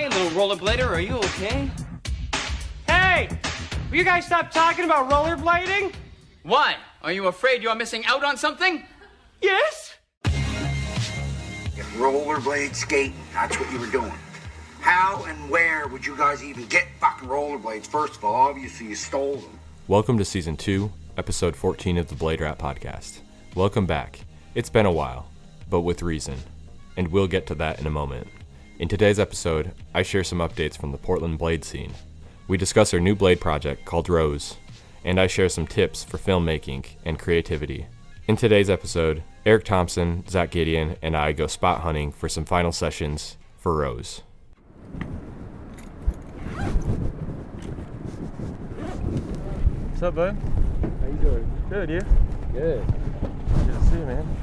Hey, little rollerblader, are you okay? Hey! Will you guys stop talking about rollerblading? Why? Are you afraid you're missing out on something? Yes? Rollerblade skating, that's what you were doing. How and where would you guys even get fucking rollerblades? First of all, obviously you stole them. Welcome to Season 2, Episode 14 of the Blade Rat Podcast. Welcome back. It's been a while, but with reason, and we'll get to that in a moment. In today's episode, I share some updates from the Portland blade scene. We discuss our new blade project called Rose, and I share some tips for filmmaking and creativity. In today's episode, Eric Thompson, Zach Gideon, and I go spot hunting for some final sessions for Rose. What's up, bud? How you doing? Good, you? Good. Good to see you, man.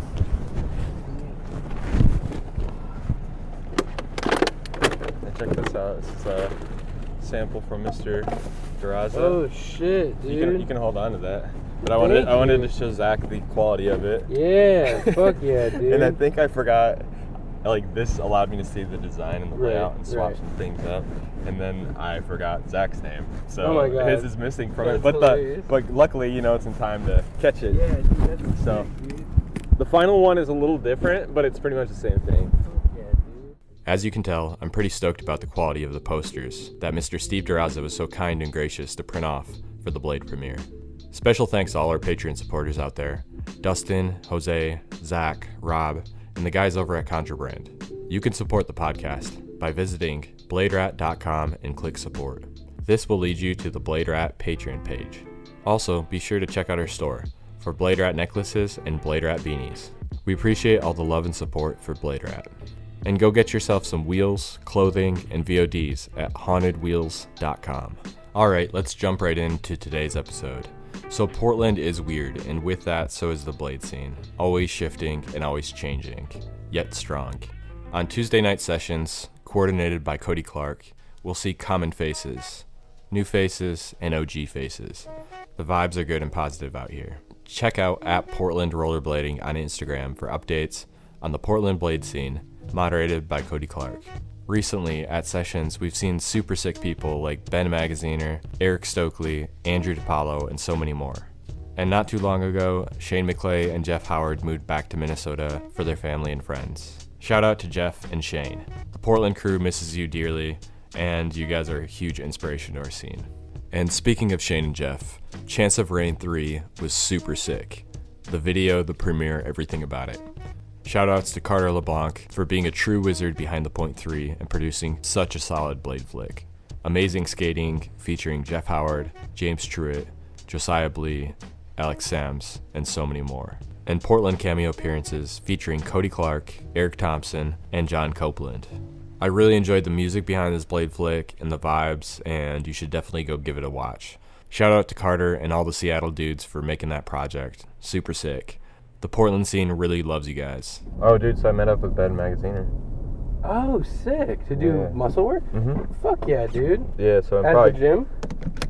Check this out. This is a sample from Mr. Duraza. Oh shit, dude. You can hold on to that. But I wanted to show Zach the quality of it. Yeah, fuck yeah, dude. And I think I forgot, like, this allowed me to see the design and the layout and swap some things up. And then I forgot Zach's name. So oh my God. his is missing from That's it. But hilarious. but luckily, it's in time to catch it. Yeah, dude, that's So sick, dude. the final one is a little different, but it's pretty much the same thing. As you can tell, I'm pretty stoked about the quality of the posters that Mr. Steve Duraza was so kind and gracious to print off for the Blade premiere. Special thanks to all our Patreon supporters out there, Dustin, Jose, Zach, Rob, and the guys over at Contrabrand. You can support the podcast by visiting bladerat.com and click support. This will lead you to the Blade Rat Patreon page. Also, be sure to check out our store for Blade Rat necklaces and Blade Rat beanies. We appreciate all the love and support for Blade Rat. And go get yourself some wheels, clothing, and VODs at hauntedwheels.com. Alright, let's jump right into today's episode. So Portland is weird, and with that, so is the blade scene. Always shifting and always changing, yet strong. On Tuesday night sessions, coordinated by Cody Clark, we'll see common faces, new faces, and OG faces. The vibes are good and positive out here. Check out @Portland Rollerblading on Instagram for updates on the Portland blade scene, moderated by Cody Clark. Recently, at sessions, we've seen super sick people like Ben Magaziner, Eric Stokely, Andrew DiPaolo, and so many more. And not too long ago, Shane McClay and Jeff Howard moved back to Minnesota for their family and friends. Shout out to Jeff and Shane. The Portland crew misses you dearly, and you guys are a huge inspiration to our scene. And speaking of Shane and Jeff, Chance of Rain 3 was super sick. The video, the premiere, everything about it. Shoutouts to Carter LeBlanc for being a true wizard behind the .3 and producing such a solid blade flick. Amazing skating featuring Jeff Howard, James Truitt, Josiah Blee, Alex Sams, and so many more. And Portland cameo appearances featuring Cody Clark, Eric Thompson, and John Copeland. I really enjoyed the music behind this blade flick and the vibes, and you should definitely go give it a watch. Shout out to Carter and all the Seattle dudes for making that project. Super sick. The Portland scene really loves you guys. Oh, dude, so I met up with Ben Magaziner. Oh, sick. To do muscle work? Mm-hmm. Fuck yeah, dude. Yeah, so At the gym?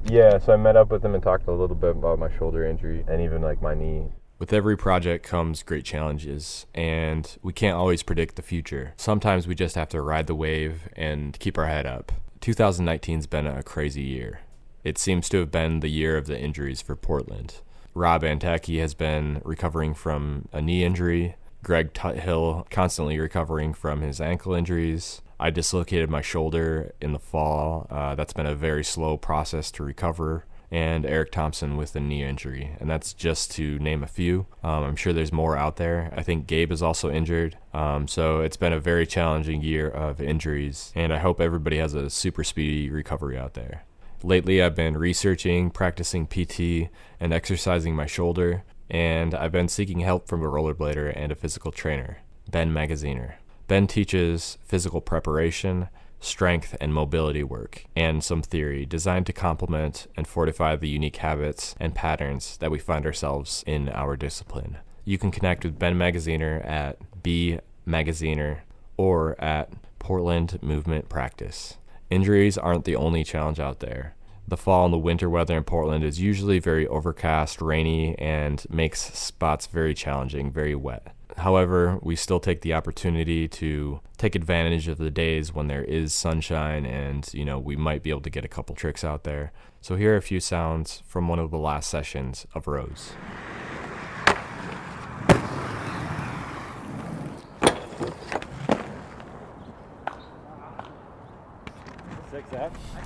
Yeah, so I met up with him and talked a little bit about my shoulder injury and even like my knee. With every project comes great challenges, and we can't always predict the future. Sometimes we just have to ride the wave and keep our head up. 2019's been a crazy year. It seems to have been the year of the injuries for Portland. Rob Antaki has been recovering from a knee injury. Greg Tuthill constantly recovering from his ankle injuries. I dislocated my shoulder in the fall. That's been a very slow process to recover. And Eric Thompson with a knee injury. And that's just to name a few. I'm sure there's more out there. I think Gabe is also injured. So it's been a very challenging year of injuries. And I hope everybody has a super speedy recovery out there. Lately, I've been researching, practicing PT, and exercising my shoulder, and I've been seeking help from a rollerblader and a physical trainer, Ben Magaziner. Ben teaches physical preparation, strength, and mobility work, and some theory designed to complement and fortify the unique habits and patterns that we find ourselves in our discipline. You can connect with Ben Magaziner at bmagaziner or at Portland Movement Practice. Injuries aren't the only challenge out there. The fall and the winter weather in Portland is usually very overcast, rainy, and makes spots very challenging, very wet. However, we still take the opportunity to take advantage of the days when there is sunshine and, we might be able to get a couple tricks out there. So here are a few sounds from one of the last sessions of Rose.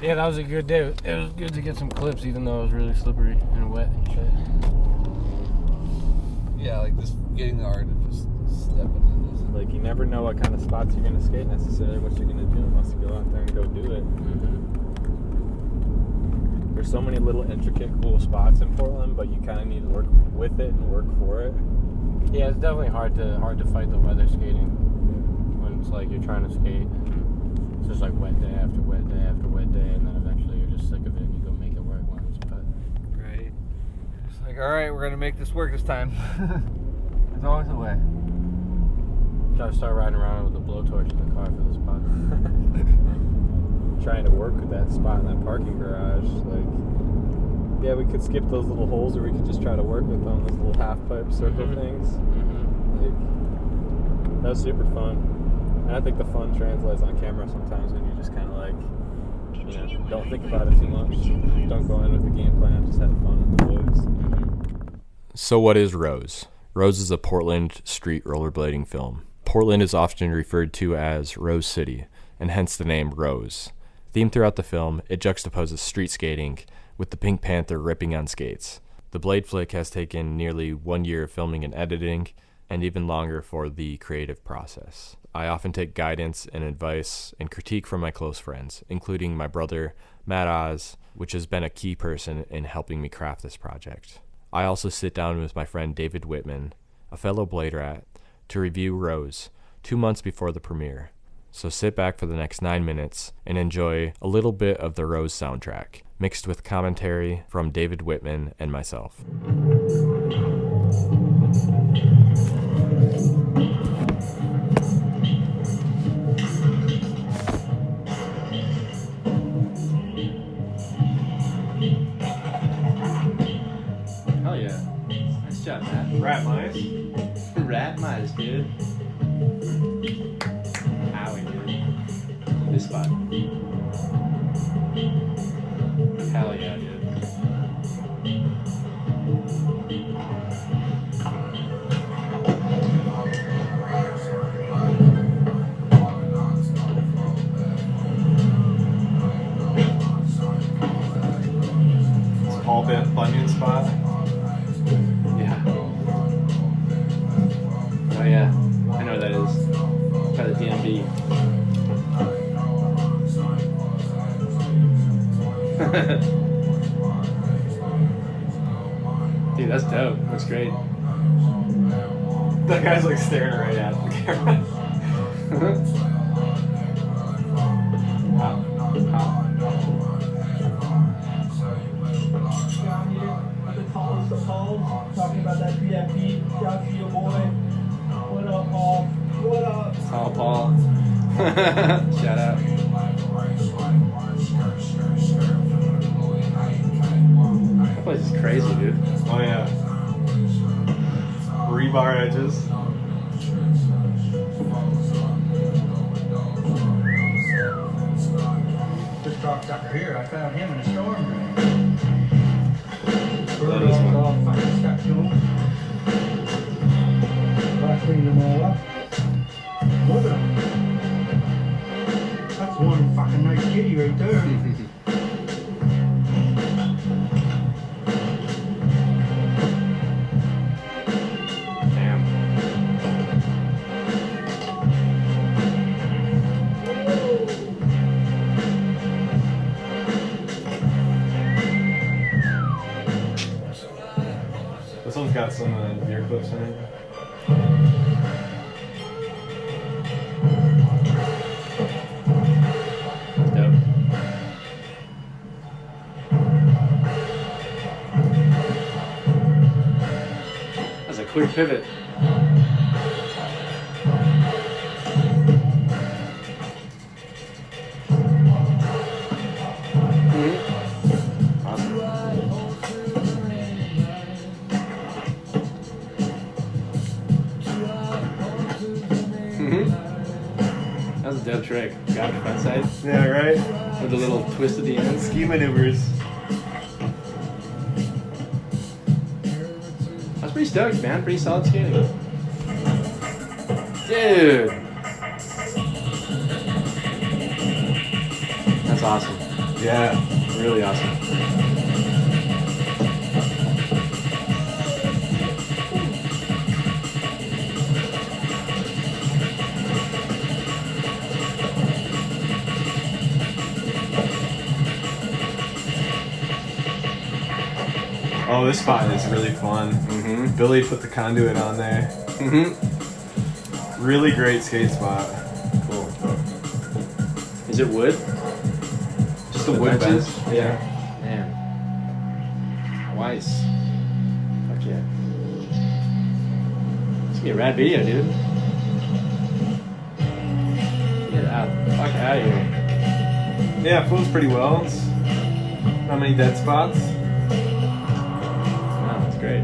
Yeah, that was a good day. It was good to get some clips, even though it was really slippery and wet and shit. Yeah, like just getting the art of just stepping in this. Like, you never know what kind of spots you're going to skate necessarily, what you're going to do unless you go out there and go do it. Mm-hmm. There's so many little intricate, cool spots in Portland, but you kind of need to work with it and work for it. Yeah, it's definitely hard to fight the weather skating when it's like you're trying to skate. It's just like wet day after wet day after wet day, and then eventually you're just sick of it and you go make it work once. But Right. It's like, all right, we're gonna make this work this time. There's always a way. gotta start riding around with a blowtorch in the car for the spot. Trying to work with that spot in that parking garage, like, yeah, we could skip those little holes, or we could just try to work with them, those little half pipe circle things. Like, that was super fun. And I think the fun translates on camera sometimes when you just kind of like, don't think about it too much. Don't go in with the game plan, just have fun with the boys. So what is Rose? Rose is a Portland street rollerblading film. Portland is often referred to as Rose City, and hence the name Rose. Themed throughout the film, it juxtaposes street skating with the Pink Panther ripping on skates. The Blade flick has taken nearly 1 year of filming and editing, and even longer for the creative process. I often take guidance and advice and critique from my close friends, including my brother, Matt Oz, which has been a key person in helping me craft this project. I also sit down with my friend David Wittman, a fellow Blade rat, to review Rose 2 months before the premiere. So sit back for the next 9 minutes and enjoy a little bit of the Rose soundtrack, mixed with commentary from David Wittman and myself. Hell yeah. Nice job, Matt. Rat mice. Rat mice, dude. Howie, dude. This spot. Hell yeah, dude. Paul Bunyan spot. Yeah. Oh yeah. I know what that is. By the DMV. Dude, that's dope. That's great. That guy's like staring right at the camera. Talking about that PFP, shout to your boy. What up, Paul? What up? Oh, Paul. Shout out. That place is crazy, dude. Oh yeah. Rebar edges. This truck sucker here, I found him in a storm drain. That is one. All fucking stuck to him. I cleaned them all up. Look at him. That's one fucking nice kitty right there. Damn. This one's got some beer clips in it. Dope. That's a quick pivot. trick. Got it front side Yeah, right? with a little twist at the end. Ski maneuvers. I was pretty stoked, man. Pretty solid skating. Dude. That's awesome. Yeah. Really awesome. Oh, this spot is really fun. Mm-hmm. Billy put the conduit on there. Mm-hmm. Really great skate spot. Cool. Is it wood? Just the wood bench? Yeah. Man. Nice. Fuck yeah. It's gonna be a rad video, dude. Get out. Fuck out of here. Yeah, it flows pretty well. It's not many dead spots. Wow, that's great.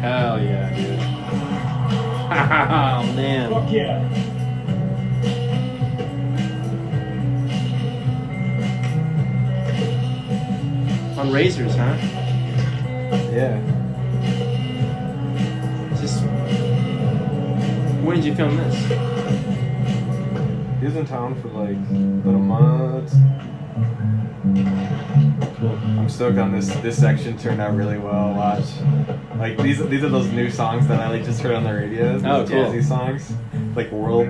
Hell yeah, dude. Oh, man. Fuck yeah. On razors, huh? Yeah. Just. When did you film this? He was in town for like about a month. Cool. I'm stoked on this. This section turned out really well. Watch. Like these are those new songs that I like just heard on the radio. Oh, These cool. jazzy songs. Like world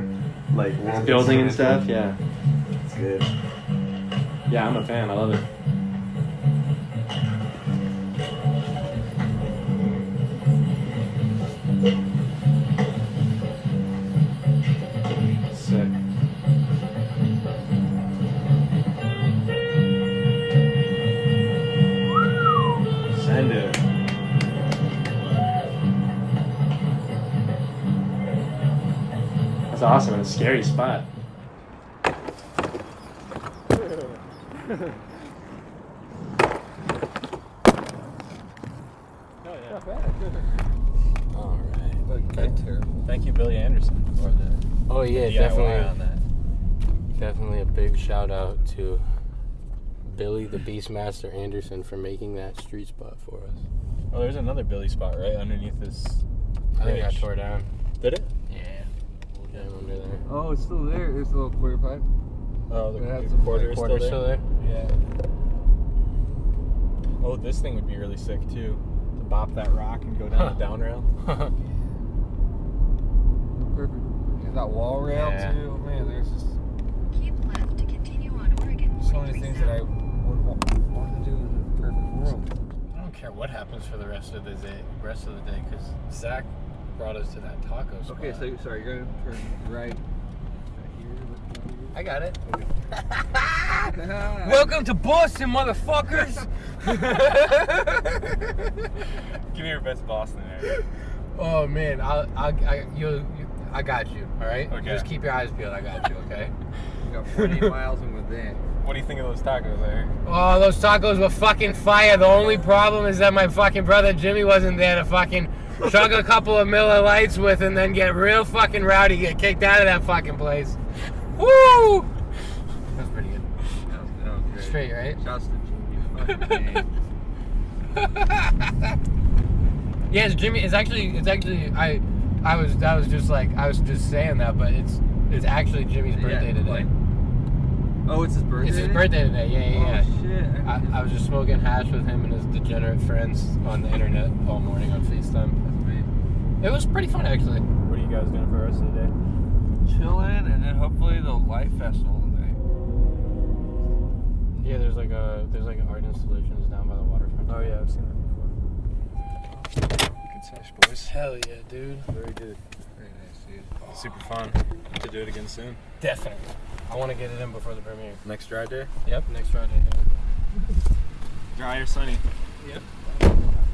Building and instrumental. stuff, yeah. It's good. Yeah, I'm a fan. I love it. Sick. Send it. That's awesome. And a scary spot. All right. Good terrible. Thank you, Billy Anderson, for the Oh yeah, DIY definitely. on that. Definitely a big shout out to Billy the Beastmaster Anderson for making that street spot for us. Oh, there's another Billy spot right underneath this. I think I bridge. tore down. Did it? Yeah. Down under there. Oh, it's still there. There's a little quarter pipe. Oh, the It has the some quarter is quarter still there. Yeah. Oh, this thing would be really sick too. To bop that rock and go down the down rail. Perfect. There's that wall rail too. Man, there's just Keep left to continue on Oregon. so many things that I would want to do in a perfect world. I don't care what happens for the rest of the day. Because Zach brought us to that taco spot. Okay, so sorry, you're gonna turn right. I got it. Welcome to Boston, motherfuckers! Give me your best Boston area. Oh man, I got you. All right. Okay. Just keep your eyes peeled. I got you. Okay. You got 40 miles in within. What do you think of those tacos there? Oh, those tacos were fucking fire. The only problem is that my fucking brother Jimmy wasn't there to fucking chug a couple of Miller Lights with and then get real fucking rowdy, get kicked out of that fucking place. Woo! That's pretty good. That was great. Straight, right? Shouts to Jimmy. Fucking Yes, Jimmy. It's actually. I was just saying that, but it's actually Jimmy's birthday today. like- oh, it's his birthday? It's his birthday today. Yeah. Oh, shit. I was just smoking hash with him and his degenerate friends on the internet all morning on FaceTime. It was pretty fun, actually. What are you guys doing for the rest of the day? Chilling, and then hopefully the light festival today. Yeah, there's like art installations down by the waterfront. Oh yeah, I've seen that before. Good sesh, boys. Hell yeah, dude. Very good. Very nice, dude. Super fun. To do it again soon. Definitely. I want to get it in before the premiere. Next dry day? Yep, next Friday. Dry or sunny? Yep.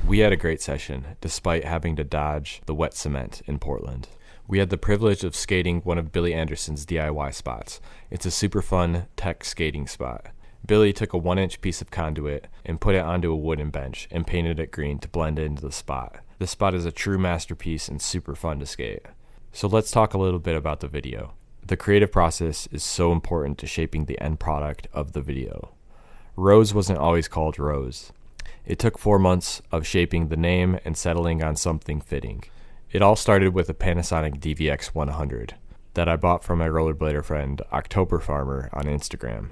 We had a great session, despite having to dodge the wet cement in Portland. We had the privilege of skating one of Billy Anderson's DIY spots. It's a super fun tech skating spot. Billy took a 1-inch piece of conduit and put it onto a wooden bench and painted it green to blend into the spot. This spot is a true masterpiece and super fun to skate. So let's talk a little bit about the video. The creative process is so important to shaping the end product of the video. Rose wasn't always called Rose. It took 4 months of shaping the name and settling on something fitting. It all started with a Panasonic DVX 100 that I bought from my rollerblader friend October Farmer on Instagram.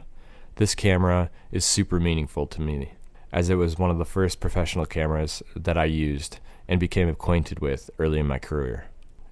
This camera is super meaningful to me, as it was one of the first professional cameras that I used and became acquainted with early in my career.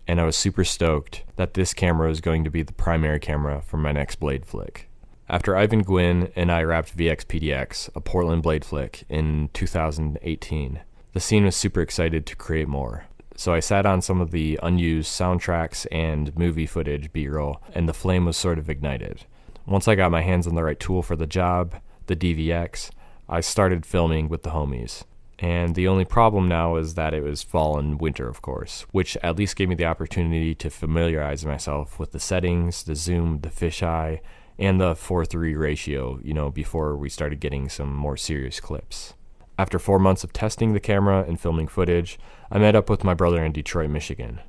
And I was super stoked that this camera was going to be the primary camera for my next blade flick. After Ivan Gwynn and I wrapped VX PDX, a Portland blade flick, in 2018, the scene was super excited to create more. So I sat on some of the unused soundtracks and movie footage B-roll, and the flame was sort of ignited. Once I got my hands on the right tool for the job, the DVX, I started filming with the homies. And the only problem now is that it was fall and winter, of course, which at least gave me the opportunity to familiarize myself with the settings, the zoom, the fisheye, and the 4:3 ratio, before we started getting some more serious clips. After 4 months of testing the camera and filming footage, I met up with my brother in Detroit, Michigan.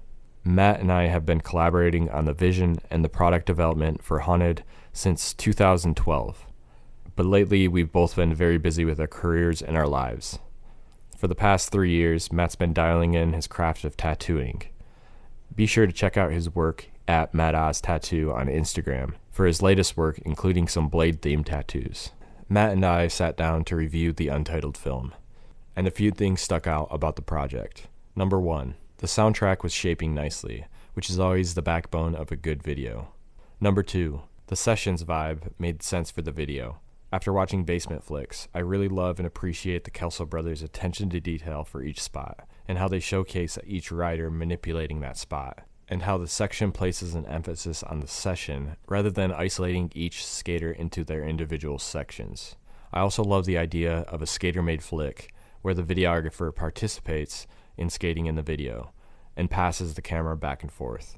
Matt and I have been collaborating on the vision and the product development for Haunted since 2012. But lately, we've both been very busy with our careers and our lives. For the past 3 years, Matt's been dialing in his craft of tattooing. Be sure to check out his work at Matt Oz Tattoo on Instagram for his latest work, including some blade-themed tattoos. Matt and I sat down to review the untitled film, and a few things stuck out about the project. Number 1, the soundtrack was shaping nicely, which is always the backbone of a good video. Number 2, the sessions vibe made sense for the video. After watching Basement Flicks, I really love and appreciate the Kelso brothers' attention to detail for each spot, and how they showcase each rider manipulating that spot, and how the section places an emphasis on the session rather than isolating each skater into their individual sections. I also love the idea of a skater-made flick where the videographer participates in skating in the video and passes the camera back and forth.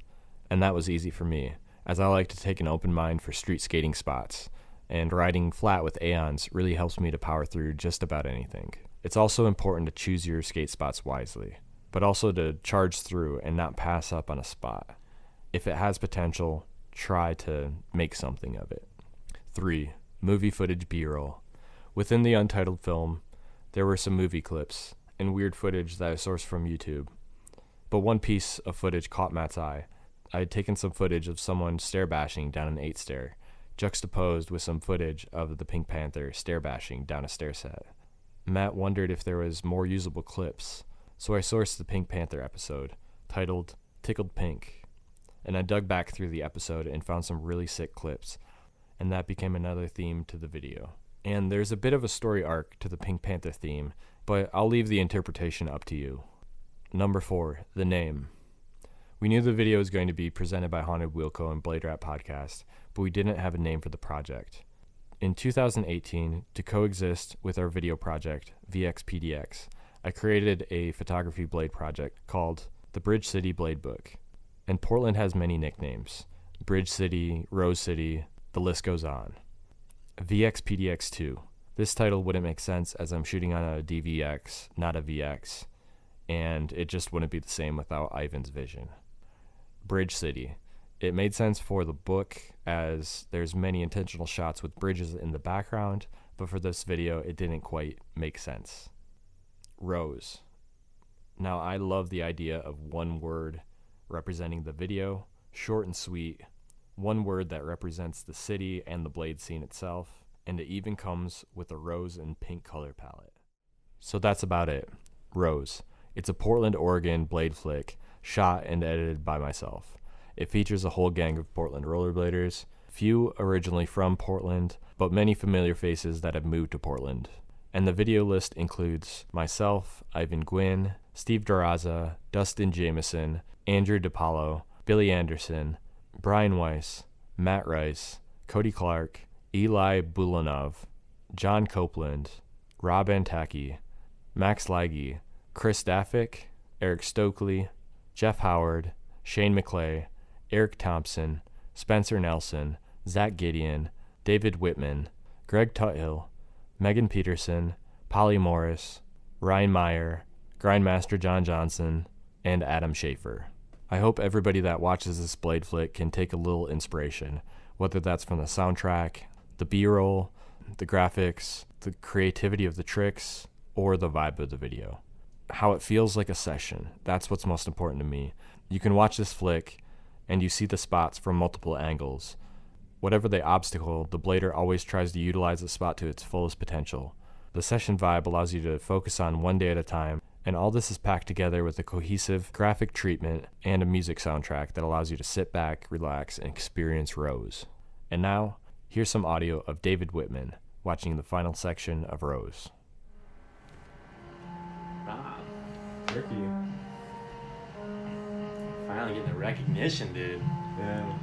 And that was easy for me, as I like to take an open mind for street skating spots, and riding flat with Aeons really helps me to power through just about anything. It's also important to choose your skate spots wisely, but also to charge through and not pass up on a spot. If it has potential, try to make something of it. 3, movie footage B-roll. Within the untitled film, there were some movie clips and weird footage that I sourced from YouTube. But one piece of footage caught Matt's eye. I had taken some footage of someone stair bashing down an 8 stair, juxtaposed with some footage of the Pink Panther stair bashing down a stair set. Matt wondered if there was more usable clips, so I sourced the Pink Panther episode, titled Tickled Pink, and I dug back through the episode and found some really sick clips, and that became another theme to the video. And there's a bit of a story arc to the Pink Panther theme, but I'll leave the interpretation up to you. Number 4, the name. We knew the video was going to be presented by Haunted Wheelco and Blade Rat Podcast, but we didn't have a name for the project. In 2018, to coexist with our video project, VX PDX, I created a photography blade project called the Bridge City Blade Book. And Portland has many nicknames: Bridge City, Rose City, the list goes on. VX PDX 2. This title wouldn't make sense as I'm shooting on a DVX, not a VX, and it just wouldn't be the same without Ivan's vision. Bridge City. It made sense for the book as there's many intentional shots with bridges in the background, but for this video it didn't quite make sense. Rose. Now I love the idea of one word representing the video, short and sweet, one word that represents the city and the blade scene itself, and it even comes with a rose and pink color palette. So that's about it. Rose. It's a Portland, Oregon blade flick, shot and edited by myself. It features a whole gang of Portland rollerbladers, few originally from Portland, but many familiar faces that have moved to Portland. And the video list includes myself, Ivan Gwynn, Steve Duraza, Dustin Jameson, Andrew DiPaolo, Billy Anderson, Brian Weiss, Matt Rice, Cody Clark, Eli Bulanov, John Copeland, Rob Antaki, Max Laggy, Chris Daffick, Eric Stokely, Jeff Howard, Shane McClay, Eric Thompson, Spencer Nelson, Zach Gideon, David Wittman, Greg Tuthill, Megan Peterson, Polly Morris, Ryan Meyer, Grindmaster John Johnson, and Adam Schaefer. I hope everybody that watches this blade flick can take a little inspiration, whether that's from the soundtrack, the B-roll, the graphics, the creativity of the tricks, or the vibe of the video. How it feels like a session, that's what's most important to me. You can watch this flick, and you see the spots from multiple angles. Whatever the obstacle, the blader always tries to utilize the spot to its fullest potential. The session vibe allows you to focus on one day at a time, and all this is packed together with a cohesive graphic treatment and a music soundtrack that allows you to sit back, relax, and experience Rose. And now, here's some audio of David Wittman watching the final section of Rose. Wow. Ricky. Finally getting the recognition, dude. Yeah.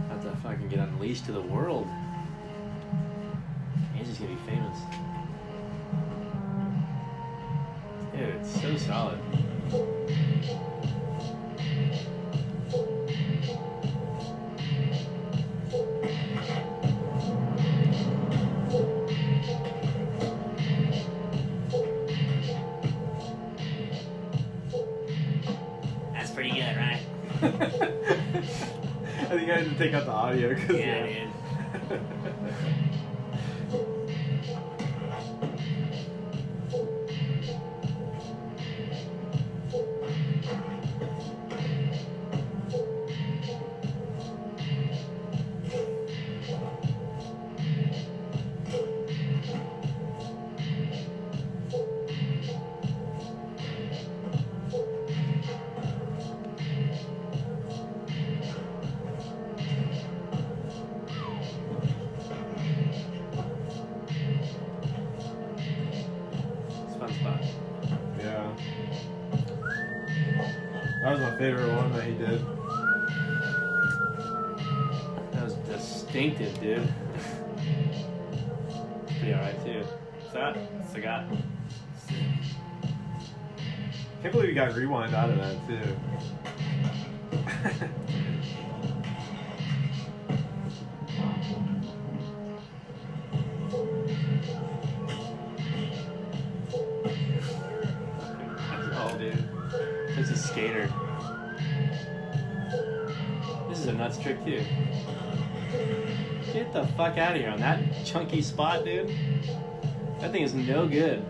About to fucking get unleashed to the world. He's just gonna be famous. Dude, it's so solid. That's pretty good, right? I think I had to take out the audio. Yeah, dude. Spot. Yeah. That was my favorite one that he did. That was distinctive, dude. Pretty alright too. What's that? What's the guy? Can't believe you got rewind out of that too. Oh, dude. This is skater. This is a nuts trick too. Get the fuck out of here on that chunky spot, dude. That thing is no good.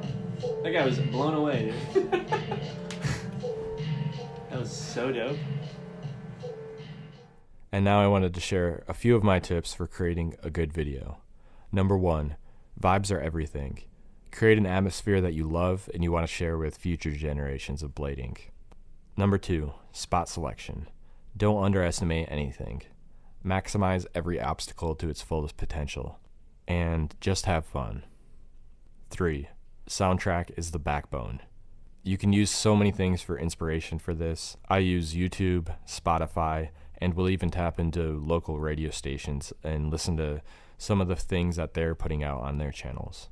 That guy was blown away, dude. That was so dope. And now I wanted to share a few of my tips for creating a good video. Number 1, vibes are everything. Create an atmosphere that you love and you want to share with future generations of blading. Number 2, spot selection. Don't underestimate anything. Maximize every obstacle to its fullest potential. And just have fun. 3, soundtrack is the backbone. You can use so many things for inspiration for this. I use YouTube, Spotify, and will even tap into local radio stations and listen to some of the things that they're putting out on their channels.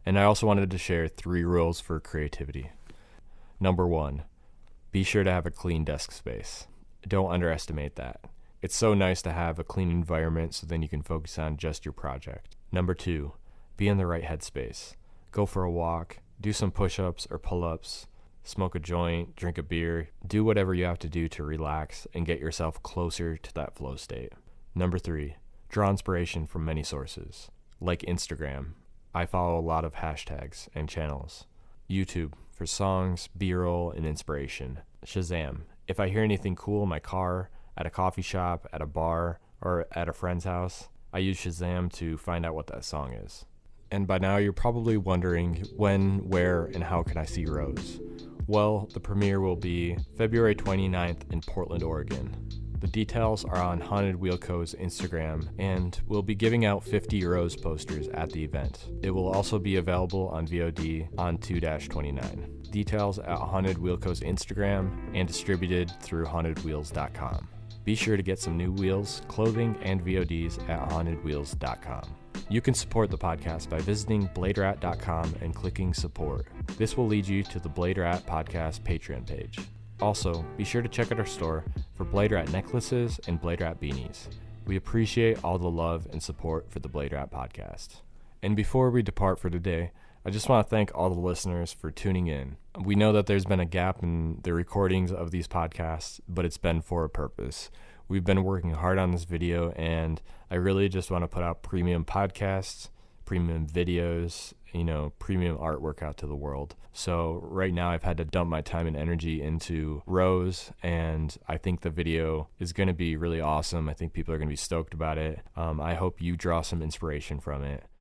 And I also wanted to share 3 rules for creativity. Number 1, be sure to have a clean desk space. Don't underestimate that. It's so nice to have a clean environment so then you can focus on just your project. Number 2, be in the right headspace. Go for a walk, do some push-ups or pull-ups, smoke a joint, drink a beer, do whatever you have to do to relax and get yourself closer to that flow state. Number 3, draw inspiration from many sources, like Instagram. I follow a lot of hashtags and channels. YouTube for songs, B-roll, and inspiration. Shazam. If I hear anything cool in my car, at a coffee shop, at a bar, or at a friend's house, I use Shazam to find out what that song is. And by now you're probably wondering when, where, and how can I see Rose? Well, the premiere will be February 29th in Portland, Oregon. The details are on Haunted Wheel Co.'s Instagram, and we'll be giving out 50 Rose posters at the event. It will also be available on VOD on 2-29. Details at Haunted Wheel Co.'s Instagram and distributed through hauntedwheels.com. Be sure to get some new wheels, clothing, and VODs at hauntedwheels.com. You can support the podcast by visiting bladerat.com and clicking support. This will lead you to the Blade Rat Podcast Patreon page. Also, be sure to check out our store for Blade Rat necklaces and Blade Rat beanies. We appreciate all the love and support for the Blade Rat Podcast. And before we depart for today, I just want to thank all the listeners for tuning in. We know that there's been a gap in the recordings of these podcasts, but it's been for a purpose. We've been working hard on this video, and I really just want to put out premium podcasts, premium videos, premium artwork out to the world. So right now I've had to dump my time and energy into rows, and I think the video is going to be really awesome. I think people are going to be stoked about it. I hope you draw some inspiration from it.